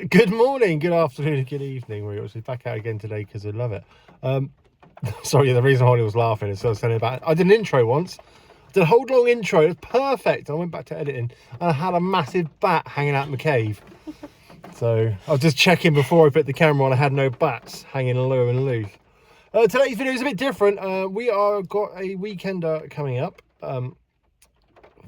Good morning, good afternoon, good evening. We're obviously back out again today because I love it. Sorry, the reason Holly was laughing is I was telling about I did an intro once. I did a whole long intro. It was perfect. I went back to editing and I had a massive bat hanging out in the cave. So I was just checking before I put the camera on. I had no bats hanging low and loose. Today's video is a bit different. We are got a weekender coming up.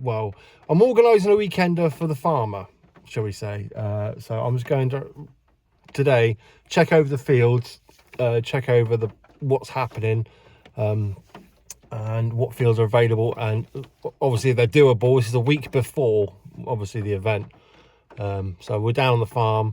Well, I'm organising a weekender for the farmer, shall we say. So I'm just going to today check over the fields, check over what's happening, and what fields are available, and obviously they're doable. This is a week before obviously the event. So we're down on the farm.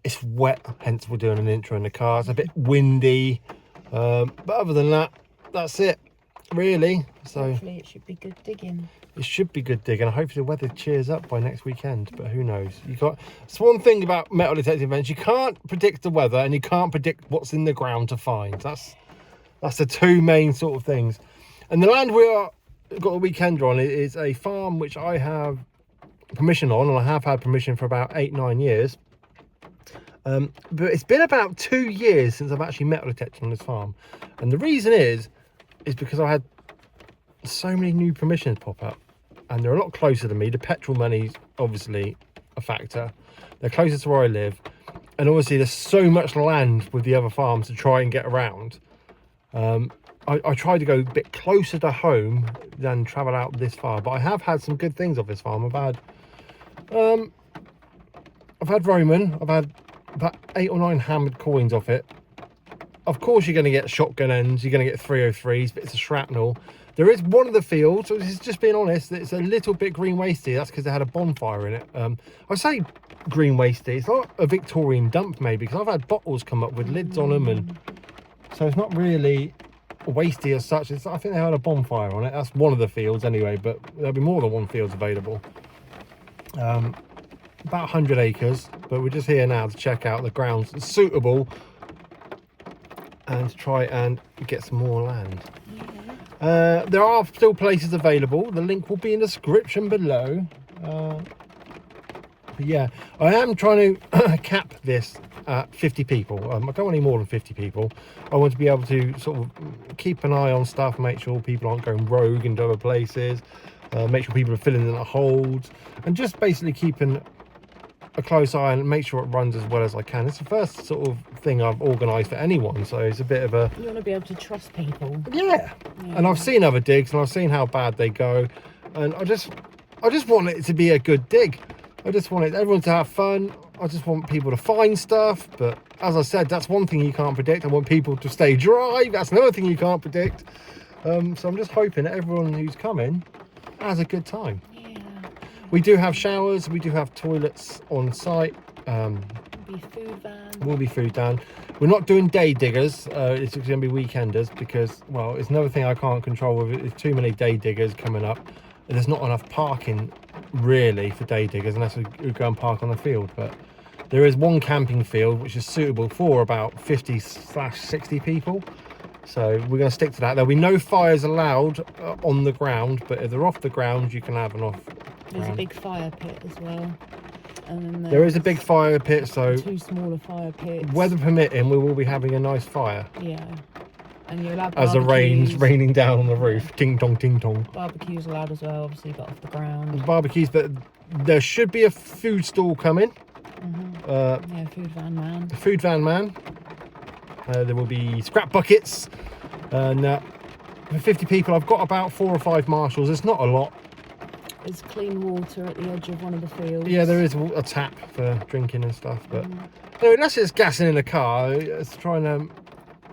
It's wet, hence we're doing an intro in the car. It's a bit windy, but other than that, that's it really. So hopefully it should be good digging. It should be good digging. Hopefully the weather cheers up by next weekend, but who knows? It's one thing about metal detecting events, you can't predict the weather and you can't predict what's in the ground to find. That's the two main sort of things. And the land got a weekender on is a farm which I have permission on, and I have had permission for about 8-9 years. But it's been about 2 years since I've actually metal detected on this farm. And the reason is because I had so many new permissions pop up, and they're a lot closer to me. The petrol money's obviously a factor. They're closer to where I live, and obviously there's so much land with the other farms to try and get around. I tried to go a bit closer to home than travel out this far, but I have had some good things off this farm. I've had Roman. I've had about 8 or 9 hammered coins off it. Of course you're going to get shotgun ends, you're going to get 303s, but it's a shrapnel. There is one of the fields, so this is just being honest, it's a little bit green wasty. That's because they had a bonfire in it. I say green wasty, it's not a Victorian dump maybe, because I've had bottles come up with lids on them, and so it's not really wasty as such. I think they had a bonfire on it. That's one of the fields anyway, but there'll be more than one field available. About 100 acres, but we're just here now to check out the grounds that's suitable and try and get some more land. There are still places available. The link will be in the description below. But yeah, I am trying to cap this at 50 people. I don't want any more than 50 people. I want to be able to sort of keep an eye on stuff, make sure people aren't going rogue into other places, make sure people are filling in the holds, and just basically keeping a close eye and make sure it runs as well as I can. It's the first sort of thing I've organised for anyone, so it's a bit of a... You want to be able to trust people. Yeah. And I've seen other digs and I've seen how bad they go, and I just want it to be a good dig. I just want everyone to have fun. I just want people to find stuff, but as I said, that's one thing you can't predict. I want people to stay dry. That's another thing you can't predict. So I'm just hoping that everyone who's coming has a good time. We do have showers, we do have toilets on site. Will be food van. We're not doing day diggers. It's going to be weekenders because, well, it's another thing I can't control with it. There's too many day diggers coming up. There's not enough parking really for day diggers unless we go and park on the field. But there is one camping field which is suitable for about 50/60 people. So we're going to stick to that. There'll be no fires allowed on the ground, but if they're off the ground, you can have an off. There's a big fire pit as well. And then there is a big fire pit, so 2 smaller fire pits. Weather permitting, we will be having a nice fire. Yeah. And you're allowed as the rain's raining down on the roof. Ting tong, ting tong. Barbecues allowed as well, obviously, but off the ground. Barbecues, but there should be a food stall coming. Yeah, food van man. Food van man. There will be scrap buckets. And for 50 people, I've got about 4 or 5 marshals. It's not a lot. There's clean water at the edge of one of the fields. Yeah, there is a tap for drinking and stuff. But anyway, that's just gassing in the car. It's trying to...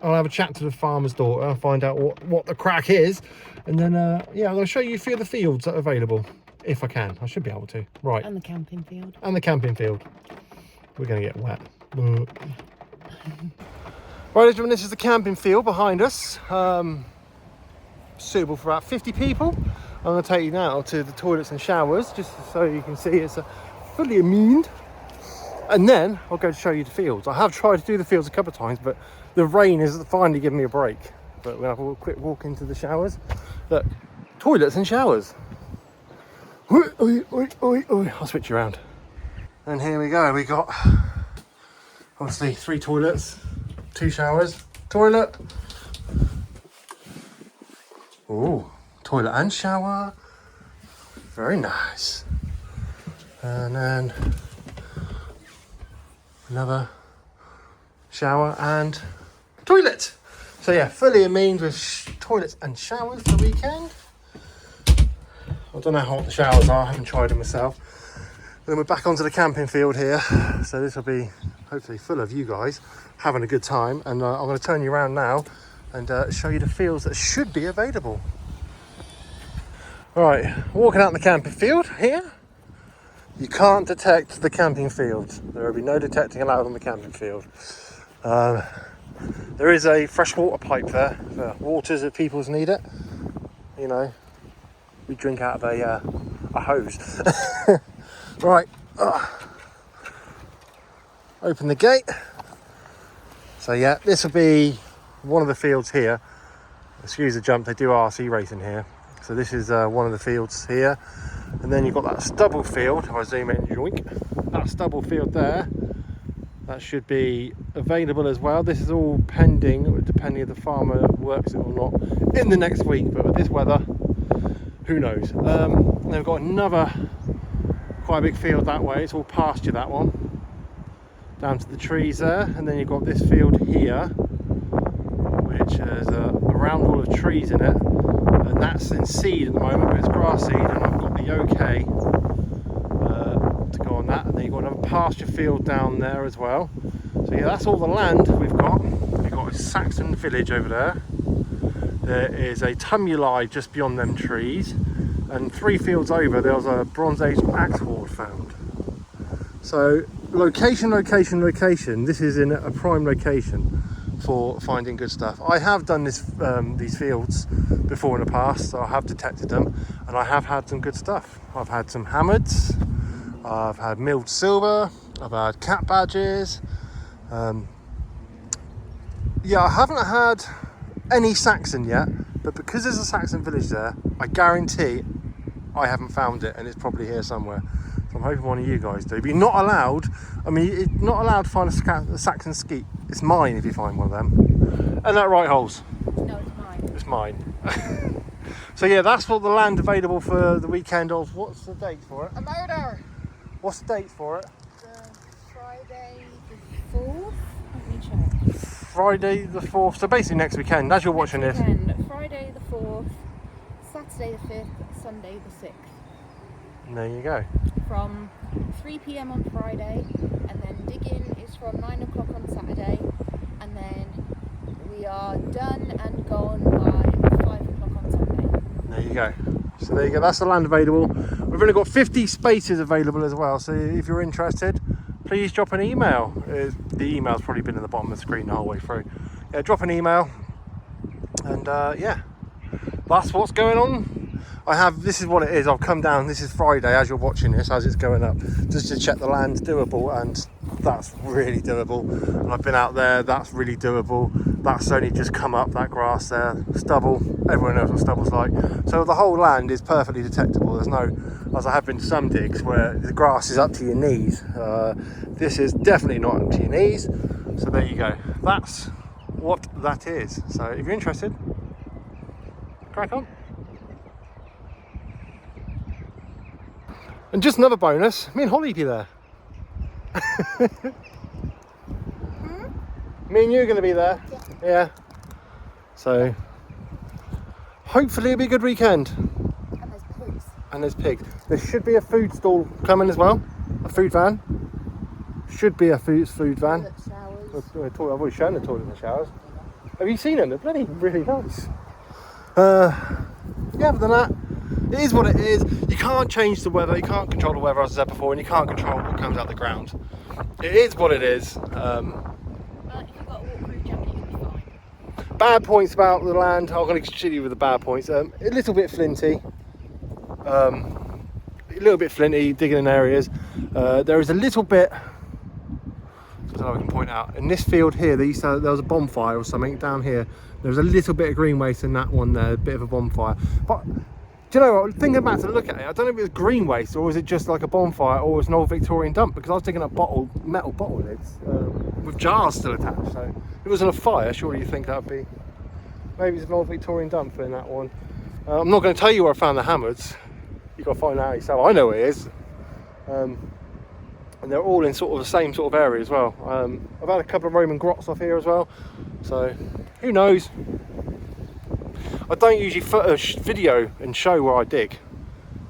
I'll have a chat to the farmer's daughter and find out what the crack is. And then, yeah, I'm going to show you a few of the fields that are available. If I can. I should be able to. Right. And the camping field. And the camping field. We're going to get wet. Right, gentlemen, this is the camping field behind us. Suitable for about 50 people. I'm going to take you now to the toilets and showers, just so you can see it's fully amened. And then I'll go to show you the fields. I have tried to do the fields a couple of times, but the rain has finally given me a break. But we'll have a quick walk into the showers. Look, toilets and showers. I'll switch you around. And here we go. We got obviously 3 toilets, 2 showers, toilet. Oh, toilet and shower. Very nice. And then another shower and toilet. So yeah, fully amenities with toilets and showers for the weekend. I don't know how hot the showers are, I haven't tried them myself. Then we're back onto the camping field here. So this will be hopefully full of you guys having a good time. And I'm going to turn you around now and show you the fields that should be available. Right, walking out in the camping field here. You can't detect the camping field. There will be no detecting allowed on the camping field. There is a freshwater pipe there for waters if people's need it. You know, we drink out of a hose. Right, open the gate. So yeah, this will be one of the fields here. Excuse the jump, they do RC racing here. So this is one of the fields here. And then you've got that stubble field. If I zoom in, yoink, that stubble field there. That should be available as well. This is all pending, depending if the farmer works it or not in the next week. But with this weather, who knows? Then we've got another quite a big field that way. It's all pasture, that one, down to the trees there. And then you've got this field here, which has a round wall of trees in it. And that's in seed at the moment, but it's grass seed, and I've got the okay to go on that. And then you've got another pasture field down there as well. So yeah, that's all the land we've got. We've got a Saxon village over there. There is a tumuli just beyond them trees, and 3 fields over there was a Bronze Age axe hoard found. So location. This is in a prime location for finding good stuff. I have done this these fields before in the past, so I have detected them, and I have had some good stuff. I've had some hammereds, I've had milled silver, I've had cat badges. Yeah, I haven't had any Saxon yet, but because there's a Saxon village there, I guarantee I haven't found it, and it's probably here somewhere. So I'm hoping one of you guys do. But you're not allowed, I mean, you're not allowed to find a Saxon skeet. It's mine if you find one of them. And that right, Holes? No, it's mine. It's mine. So yeah, that's what the land available for the weekend of. What's the date for it? A murder! What's the date for it? Friday the 4th. Let me check. Friday the 4th. So basically next weekend, as you're watching this. Friday the 4th, Saturday the 5th, Sunday the 6th. And there you go. From 3 p.m. on Friday, and then digging is from 9 o'clock on Saturday, and then we are done and gone by 5 o'clock on Sunday. There you go. So there you go, that's the land available. We've only got 50 spaces available as well, so if you're interested, please drop an email. The email's probably been in the bottom of the screen the whole way through. Yeah, drop an email, and yeah, that's what's going on. This is what it is. I've come down, this is Friday as you're watching this, as it's going up, just to check the land's doable, and that's really doable. And I've been out there, that's really doable. That's only just come up, that grass there, stubble, everyone knows what stubble's like. So the whole land is perfectly detectable. There's no, as I have been to some digs where the grass is up to your knees. This is definitely not up to your knees. So there you go. That's what that is. So if you're interested, crack on. And just another bonus, me and Holly be there. Me and you are going to be there. Yeah. So hopefully it'll be a good weekend. And there's pigs. And there's pigs. There should be a food stall coming as well. A food van. Should be a food van. Toilet showers. I've already shown the toilet and showers. Have you seen them? They're bloody really nice. Yeah, other than that, it is what it is. You can't change the weather, you can't control the weather, as I said before, and you can't control what comes out the ground. It is what it is. But if you've got a waterproof jacket, you'll be fine. Bad points about the land, I'm going to shoot you with the bad points. A little bit flinty. A little bit flinty, digging in areas. There is a little bit, I don't know if I can point out, in this field here, there was a bonfire or something down here. There was a little bit of green waste in that one there, a bit of a bonfire. But Do you know what? Thinking back to look at it, I don't know if it was green waste or was it just like a bonfire or was an old Victorian dump, because I was digging up metal bottle lids with jars still attached. So if it wasn't a fire, surely you think that would be, maybe it's an old Victorian dump in that one. I'm not going to tell you where I found the hammers. You've got to find out yourself. I know where it is. And they're all in sort of the same sort of area as well. I've had a couple of Roman grots off here as well. So who knows? I don't usually video and show where I dig,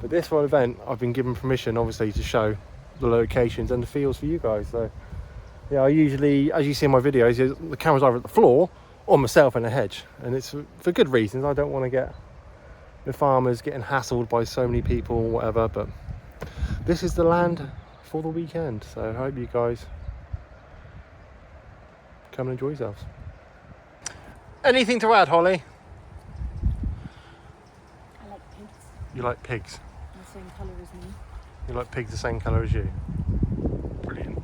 but this one event I've been given permission obviously to show the locations and the fields for you guys. So yeah, I usually, as you see in my videos, the camera's either at the floor or myself in a hedge, and it's for good reasons. I don't want to get the farmers getting hassled by so many people or whatever, but this is the land for the weekend, so I hope you guys come and enjoy yourselves. Anything to add, Holly? You like pigs? The same colour as me. You like pigs the same colour as you? Brilliant.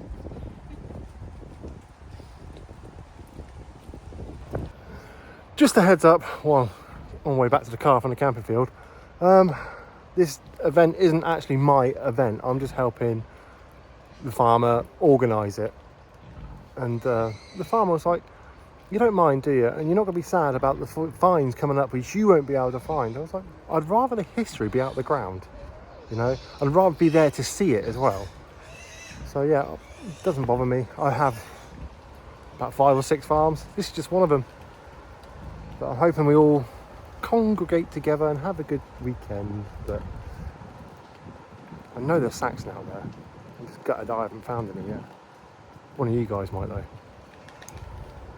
Just a heads up, while on the way back to the car from the camping field, this event isn't actually my event. I'm just helping the farmer organise it. And the farmer was like, you don't mind, do you? And you're not going to be sad about the fines coming up which you won't be able to find. I was like, I'd rather the history be out the ground, you know? I'd rather be there to see it as well. So yeah, it doesn't bother me. I have about 5 or 6 farms. This is just one of them. But I'm hoping we all congregate together and have a good weekend. But I know there's Saxon out there. I'm just gutted I haven't found any yet. One of you guys might though.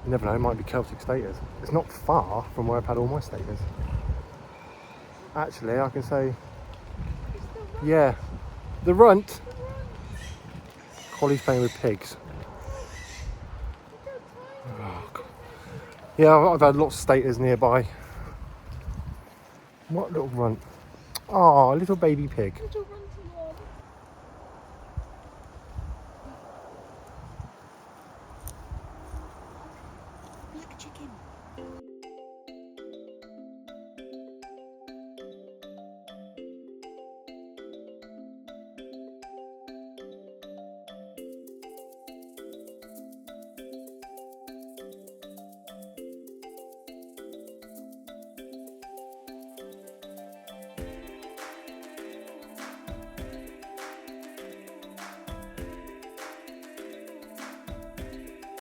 You never know, it might be Celtic staters. It's not far from where I've had all my staters. Actually, I can say, yeah, the runt. Holly's playing with pigs. Oh, God. Yeah, I've had lots of staters nearby. What little runt? Oh, little baby pig. Little runty